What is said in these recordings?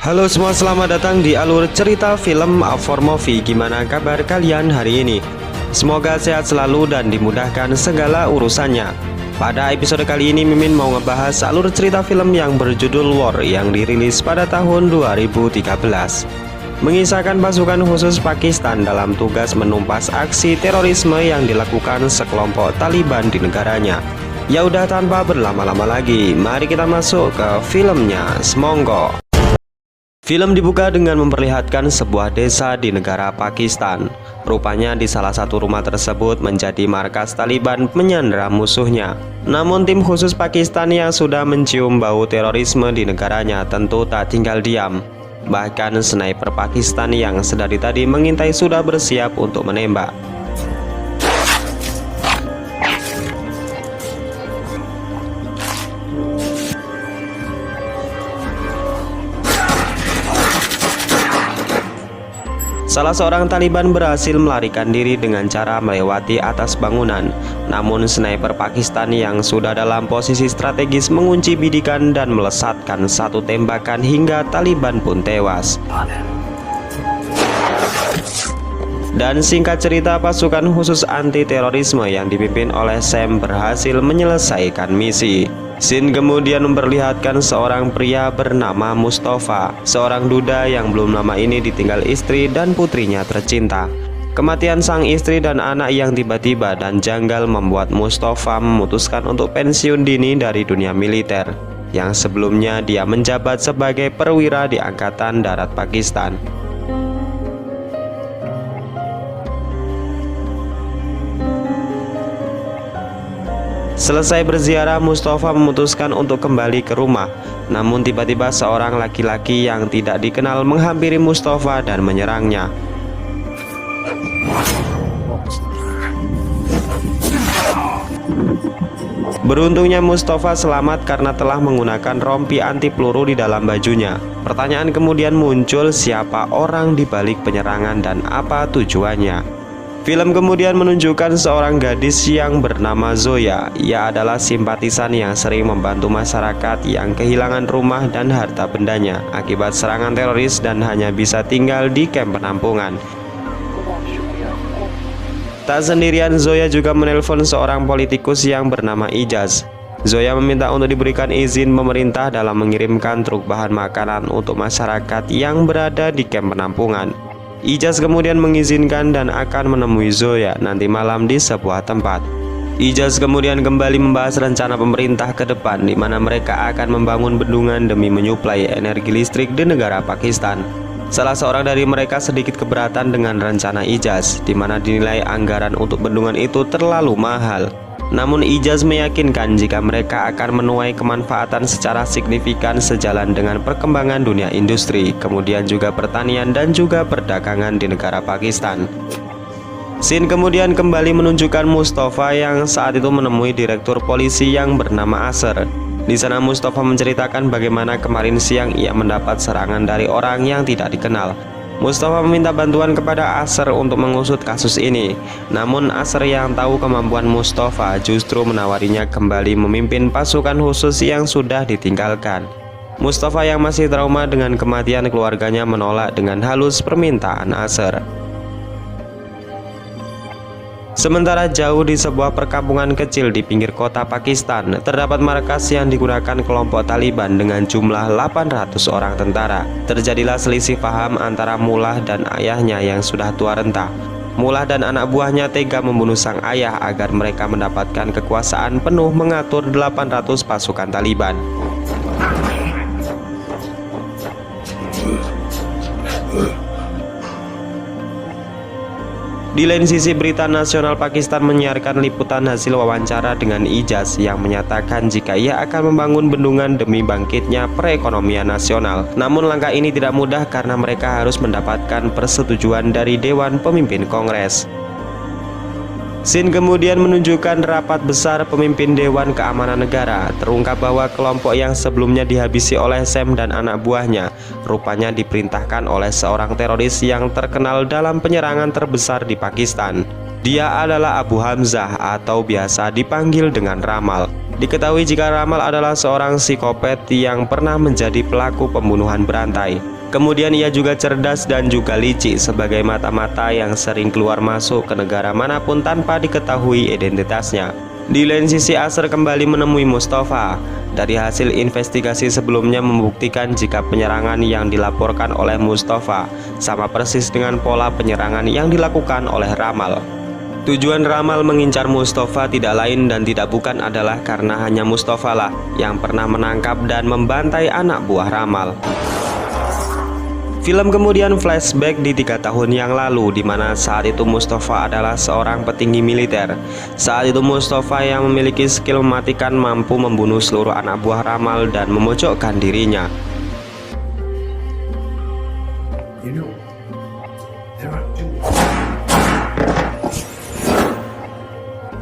Halo semua, selamat datang di alur cerita film A4 Movie. Gimana kabar kalian hari ini? Semoga sehat selalu dan dimudahkan segala urusannya. Pada episode kali ini Mimin mau ngebahas alur cerita film yang berjudul War yang dirilis pada tahun 2013. Mengisahkan pasukan khusus Pakistan dalam tugas menumpas aksi terorisme yang dilakukan sekelompok Taliban di negaranya. Ya udah, tanpa berlama-lama lagi, mari kita masuk ke filmnya. Semonggo. Film dibuka dengan memperlihatkan sebuah desa di negara Pakistan. Rupanya di salah satu rumah tersebut menjadi markas Taliban menyandera musuhnya. Namun tim khusus Pakistan yang sudah mencium bau terorisme di negaranya tentu tak tinggal diam. Bahkan sniper Pakistan yang sedari tadi mengintai sudah bersiap untuk menembak. Salah seorang Taliban berhasil melarikan diri dengan cara melewati atas bangunan. Namun sniper Pakistan yang sudah dalam posisi strategis mengunci bidikan dan melesatkan satu tembakan hingga Taliban pun tewas. Dan singkat cerita, pasukan khusus anti terorisme yang dipimpin oleh Sam berhasil menyelesaikan misi. Scene kemudian memperlihatkan seorang pria bernama Mustafa, seorang duda yang belum lama ini ditinggal istri dan putrinya tercinta. Kematian sang istri dan anak yang tiba-tiba dan janggal membuat Mustafa memutuskan untuk pensiun dini dari dunia militer, yang sebelumnya dia menjabat sebagai perwira di Angkatan Darat Pakistan. Selesai berziarah, Mustafa memutuskan untuk kembali ke rumah. Namun tiba-tiba seorang laki-laki yang tidak dikenal menghampiri Mustafa dan menyerangnya. Beruntungnya Mustafa selamat karena telah menggunakan rompi anti peluru di dalam bajunya. Pertanyaan kemudian muncul, siapa orang di balik penyerangan dan apa tujuannya? Film kemudian menunjukkan seorang gadis yang bernama Zoya. Ia adalah simpatisan yang sering membantu masyarakat yang kehilangan rumah dan harta bendanya akibat serangan teroris dan hanya bisa tinggal di kamp penampungan. Tak sendirian, Zoya juga menelpon seorang politikus yang bernama Ijaz. Zoya meminta untuk diberikan izin pemerintah dalam mengirimkan truk bahan makanan untuk masyarakat yang berada di kamp penampungan. Ijaz kemudian mengizinkan dan akan menemui Zoya nanti malam di sebuah tempat. Ijaz kemudian kembali membahas rencana pemerintah ke depan, di mana mereka akan membangun bendungan demi menyuplai energi listrik di negara Pakistan. Salah seorang dari mereka sedikit keberatan dengan rencana Ijaz, di mana dinilai anggaran untuk bendungan itu terlalu mahal. Namun Ijaz meyakinkan jika mereka akan menuai kemanfaatan secara signifikan sejalan dengan perkembangan dunia industri, kemudian juga pertanian dan juga perdagangan di negara Pakistan. Scene kemudian kembali menunjukkan Mustafa yang saat itu menemui direktur polisi yang bernama Asher. Di sana Mustafa menceritakan bagaimana kemarin siang ia mendapat serangan dari orang yang tidak dikenal. Mustafa meminta bantuan kepada Asher untuk mengusut kasus ini. Namun Asher yang tahu kemampuan Mustafa justru menawarinya kembali memimpin pasukan khusus yang sudah ditinggalkan. Mustafa yang masih trauma dengan kematian keluarganya menolak dengan halus permintaan Asher. Sementara jauh di sebuah perkampungan kecil di pinggir kota Pakistan, terdapat markas yang digunakan kelompok Taliban dengan jumlah 800 orang tentara. Terjadilah selisih paham antara Mullah dan ayahnya yang sudah tua renta. Mullah dan anak buahnya tega membunuh sang ayah agar mereka mendapatkan kekuasaan penuh mengatur 800 pasukan Taliban. Di lain sisi, berita nasional Pakistan menyiarkan liputan hasil wawancara dengan Ijaz yang menyatakan jika ia akan membangun bendungan demi bangkitnya perekonomian nasional. Namun langkah ini tidak mudah karena mereka harus mendapatkan persetujuan dari Dewan Pemimpin Kongres. Scene kemudian menunjukkan rapat besar pemimpin Dewan Keamanan Negara. Terungkap bahwa kelompok yang sebelumnya dihabisi oleh Sam dan anak buahnya rupanya diperintahkan oleh seorang teroris yang terkenal dalam penyerangan terbesar di Pakistan. Dia adalah Abu Hamzah atau biasa dipanggil dengan Ramal. Diketahui jika Ramal adalah seorang psikopat yang pernah menjadi pelaku pembunuhan berantai. Kemudian ia juga cerdas dan juga licik sebagai mata-mata yang sering keluar masuk ke negara manapun tanpa diketahui identitasnya. Di lain sisi, Asr kembali menemui Mustafa. Dari hasil investigasi sebelumnya membuktikan jika penyerangan yang dilaporkan oleh Mustafa sama persis dengan pola penyerangan yang dilakukan oleh Ramal. Tujuan Ramal mengincar Mustafa tidak lain dan tidak bukan adalah karena hanya Mustafa lah yang pernah menangkap dan membantai anak buah Ramal. Film kemudian flashback di 3 tahun yang lalu, di mana saat itu Mustafa adalah seorang petinggi militer. Saat itu Mustafa yang memiliki skill mematikan mampu membunuh seluruh anak buah Ramal dan memojokkan dirinya.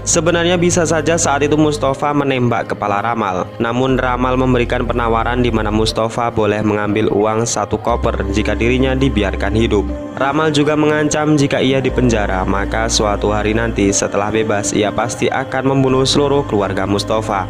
Sebenarnya bisa saja saat itu Mustafa menembak kepala Ramal. Namun Ramal memberikan penawaran di mana Mustafa boleh mengambil uang 1 koper jika dirinya dibiarkan hidup. Ramal juga mengancam jika ia dipenjara, maka suatu hari nanti setelah bebas ia pasti akan membunuh seluruh keluarga Mustafa.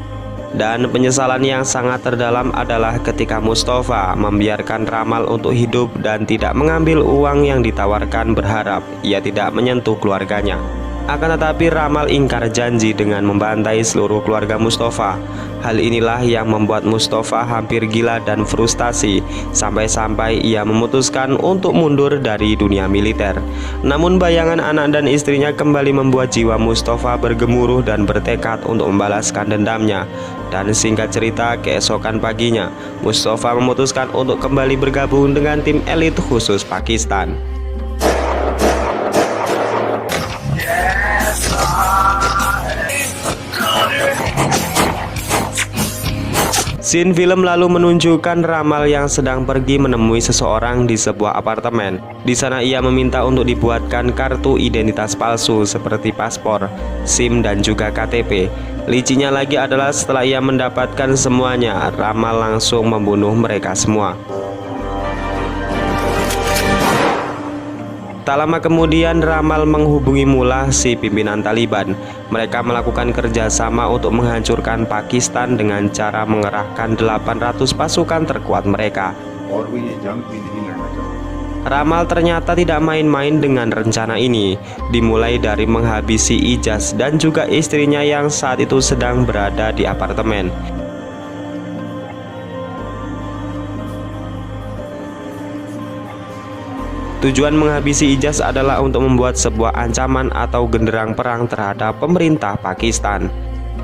Dan penyesalan yang sangat terdalam adalah ketika Mustafa membiarkan Ramal untuk hidup dan tidak mengambil uang yang ditawarkan, berharap ia tidak menyentuh keluarganya. Akan tetapi Ramal ingkar janji dengan membantai seluruh keluarga Mustafa. Hal inilah yang membuat Mustafa hampir gila dan frustasi, sampai-sampai ia memutuskan untuk mundur dari dunia militer. Namun bayangan anak dan istrinya kembali membuat jiwa Mustafa bergemuruh dan bertekad untuk membalaskan dendamnya. Dan singkat cerita, keesokan paginya Mustafa memutuskan untuk kembali bergabung dengan tim elit khusus Pakistan. Scene film lalu menunjukkan Ramal yang sedang pergi menemui seseorang di sebuah apartemen. Di sana ia meminta untuk dibuatkan kartu identitas palsu seperti paspor, SIM dan juga KTP. Licinya lagi adalah setelah ia mendapatkan semuanya, Ramal langsung membunuh mereka semua. Tak lama kemudian Ramal menghubungi Mullah, si pimpinan Taliban. Mereka melakukan kerjasama untuk menghancurkan Pakistan dengan cara mengerahkan 800 pasukan terkuat mereka. Ramal ternyata tidak main-main dengan rencana ini. Dimulai dari menghabisi Ijaz dan juga istrinya yang saat itu sedang berada di apartemen. Tujuan menghabisi Ijaz adalah untuk membuat sebuah ancaman atau genderang perang terhadap pemerintah Pakistan.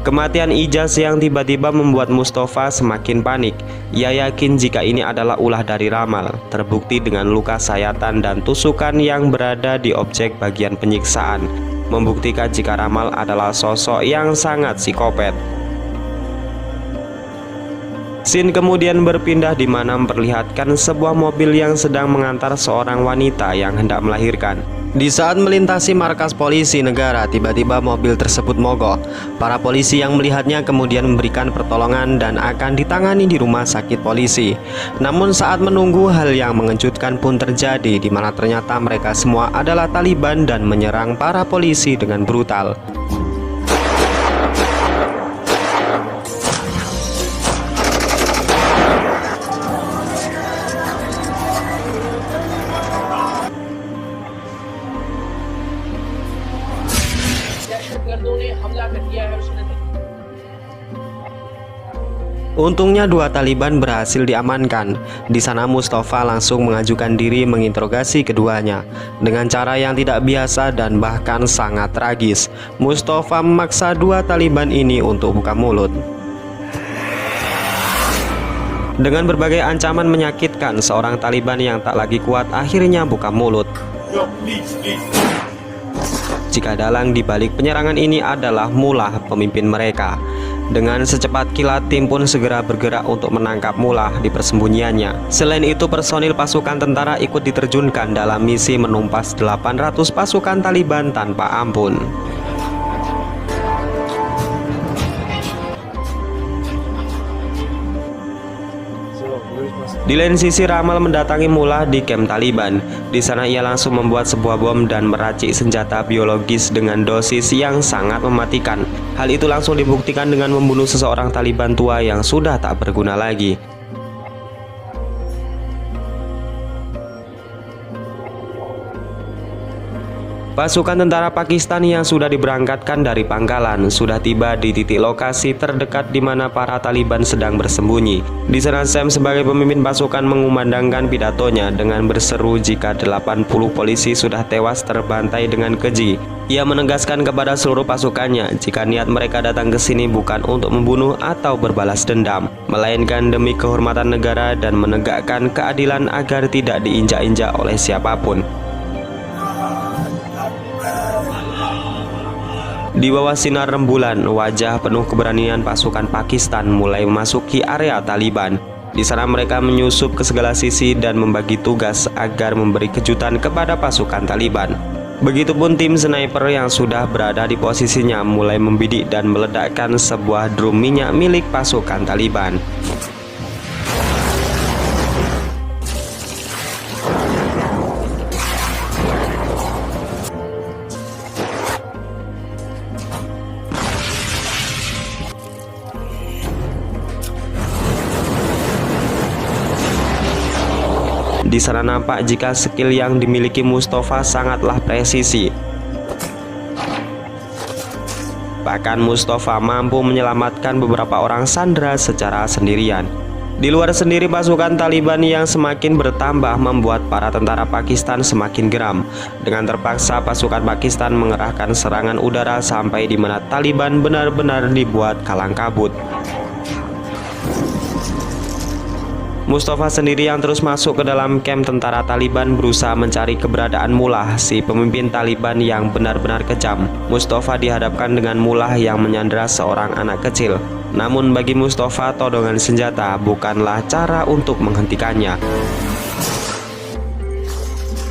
Kematian Ijaz yang tiba-tiba membuat Mustafa semakin panik. Ia yakin jika ini adalah ulah dari Ramal, terbukti dengan luka sayatan dan tusukan yang berada di objek bagian penyiksaan, membuktikan jika Ramal adalah sosok yang sangat psikopat. Scene kemudian berpindah di mana memperlihatkan sebuah mobil yang sedang mengantar seorang wanita yang hendak melahirkan. Di saat melintasi markas polisi negara, tiba-tiba mobil tersebut mogok. Para polisi yang melihatnya kemudian memberikan pertolongan dan akan ditangani di rumah sakit polisi. Namun saat menunggu, hal yang mengejutkan pun terjadi, di mana ternyata mereka semua adalah Taliban dan menyerang para polisi dengan brutal. Untungnya 2 Taliban berhasil diamankan. Di sana Mustafa langsung mengajukan diri menginterogasi keduanya. Dengan cara yang tidak biasa dan bahkan sangat tragis, Mustafa memaksa 2 Taliban ini untuk buka mulut. Dengan berbagai ancaman menyakitkan, seorang Taliban yang tak lagi kuat akhirnya buka mulut. Jika dalang di balik penyerangan ini adalah Mullah, pemimpin mereka. Dengan secepat kilat, tim pun segera bergerak untuk menangkap Mullah di persembunyiannya. Selain itu, personil pasukan tentara ikut diterjunkan dalam misi menumpas 800 pasukan Taliban tanpa ampun. Di lain sisi, Ramal mendatangi Mullah di kamp Taliban. Di sana ia langsung membuat sebuah bom dan meracik senjata biologis dengan dosis yang sangat mematikan. Hal itu langsung dibuktikan dengan membunuh seseorang Taliban tua yang sudah tak berguna lagi. Pasukan tentara Pakistan yang sudah diberangkatkan dari pangkalan sudah tiba di titik lokasi terdekat di mana para Taliban sedang bersembunyi. Di sana Sam sebagai pemimpin pasukan mengumandangkan pidatonya dengan berseru jika 80 polisi sudah tewas terbantai dengan keji. Ia menegaskan kepada seluruh pasukannya jika niat mereka datang ke sini bukan untuk membunuh atau berbalas dendam, melainkan demi kehormatan negara dan menegakkan keadilan agar tidak diinjak-injak oleh siapapun. Di bawah sinar rembulan, wajah penuh keberanian pasukan Pakistan mulai memasuki area Taliban. Di sana mereka menyusup ke segala sisi dan membagi tugas agar memberi kejutan kepada pasukan Taliban. Begitupun tim sniper yang sudah berada di posisinya mulai membidik dan meledakkan sebuah drum minyak milik pasukan Taliban. Di sana nampak jika skill yang dimiliki Mustafa sangatlah presisi. Bahkan Mustafa mampu menyelamatkan beberapa orang sandera secara sendirian. Di luar sendiri, pasukan Taliban yang semakin bertambah membuat para tentara Pakistan semakin geram. Dengan terpaksa pasukan Pakistan mengerahkan serangan udara sampai di mana Taliban benar-benar dibuat kalang kabut. Mustafa sendiri yang terus masuk ke dalam kamp tentara Taliban berusaha mencari keberadaan Mullah, si pemimpin Taliban yang benar-benar kejam. Mustafa dihadapkan dengan Mullah yang menyandera seorang anak kecil. Namun bagi Mustafa, todongan senjata bukanlah cara untuk menghentikannya.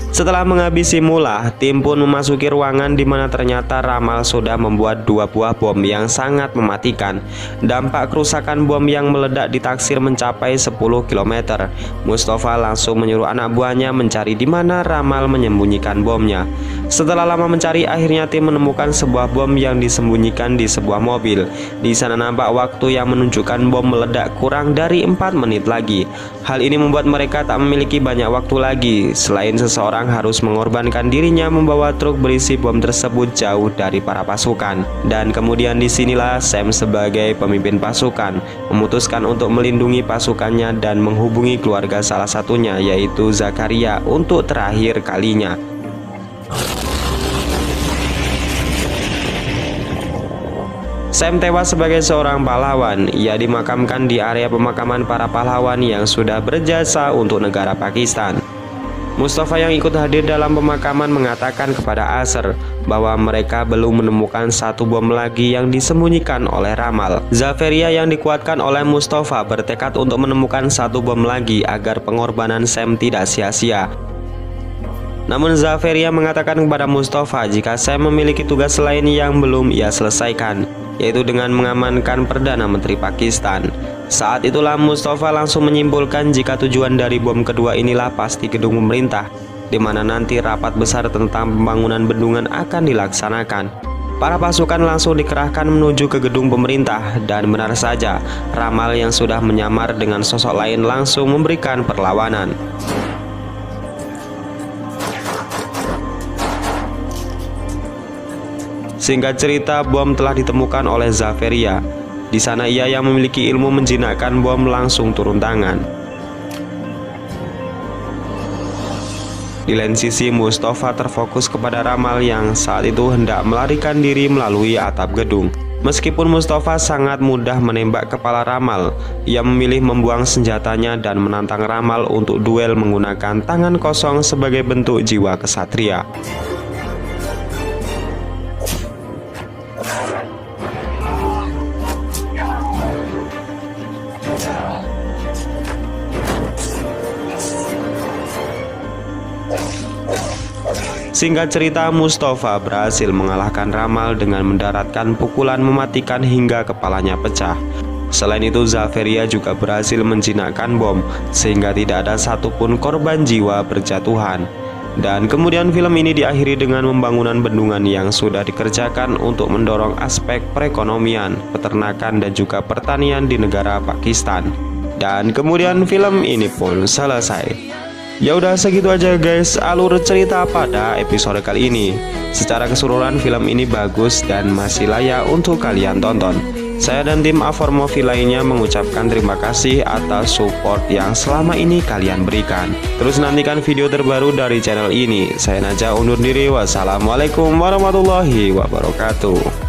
Setelah menghabisi Mullah, tim pun memasuki ruangan di mana ternyata Ramal sudah membuat 2 buah bom yang sangat mematikan. Dampak kerusakan bom yang meledak ditaksir mencapai 10 km. Mustafa langsung menyuruh anak buahnya mencari di mana Ramal menyembunyikan bomnya. Setelah lama mencari, akhirnya tim menemukan sebuah bom yang disembunyikan di sebuah mobil. Di sana nampak waktu yang menunjukkan bom meledak kurang dari 4 menit lagi. Hal ini membuat mereka tak memiliki banyak waktu lagi. Selain seseorang harus mengorbankan dirinya membawa truk berisi bom tersebut jauh dari para pasukan. Dan kemudian disinilah Sam sebagai pemimpin pasukan memutuskan untuk melindungi pasukannya dan menghubungi keluarga salah satunya, yaitu Zakaria, untuk terakhir kalinya. Sam tewas sebagai seorang pahlawan. Ia dimakamkan di area pemakaman para pahlawan yang sudah berjasa untuk negara Pakistan. Mustafa yang ikut hadir dalam pemakaman mengatakan kepada Asr bahwa mereka belum menemukan satu bom lagi yang disembunyikan oleh Ramal. Zaferia yang dikuatkan oleh Mustafa bertekad untuk menemukan satu bom lagi agar pengorbanan Sam tidak sia-sia. Namun Zaferia mengatakan kepada Mustafa jika Sam memiliki tugas lain yang belum ia selesaikan, yaitu dengan mengamankan Perdana Menteri Pakistan. Saat itulah Mustafa langsung menyimpulkan jika tujuan dari bom kedua inilah pasti gedung pemerintah, di mana nanti rapat besar tentang pembangunan bendungan akan dilaksanakan. Para pasukan langsung dikerahkan menuju ke gedung pemerintah, dan benar saja, Ramal yang sudah menyamar dengan sosok lain langsung memberikan perlawanan. Singkat cerita, bom telah ditemukan oleh Zaferia. Di sana ia yang memiliki ilmu menjinakkan bom langsung turun tangan. Di lain sisi, Mustafa terfokus kepada Ramal yang saat itu hendak melarikan diri melalui atap gedung. Meskipun Mustafa sangat mudah menembak kepala Ramal, ia memilih membuang senjatanya dan menantang Ramal untuk duel menggunakan tangan kosong sebagai bentuk jiwa kesatria. Singkat cerita, Mustafa berhasil mengalahkan Ramal dengan mendaratkan pukulan mematikan hingga kepalanya pecah. Selain itu, Zaveria juga berhasil menjinakkan bom sehingga tidak ada satupun korban jiwa berjatuhan. Dan kemudian film ini diakhiri dengan pembangunan bendungan yang sudah dikerjakan untuk mendorong aspek perekonomian, peternakan dan juga pertanian di negara Pakistan. Dan kemudian film ini pun selesai. Ya udah segitu aja guys alur cerita pada episode kali ini. Secara keseluruhan film ini bagus dan masih layak untuk kalian tonton. Saya dan tim Avor Movie lainnya mengucapkan terima kasih atas support yang selama ini kalian berikan. Terus nantikan video terbaru dari channel ini. Saya Najah undur diri. Wassalamualaikum warahmatullahi wabarakatuh.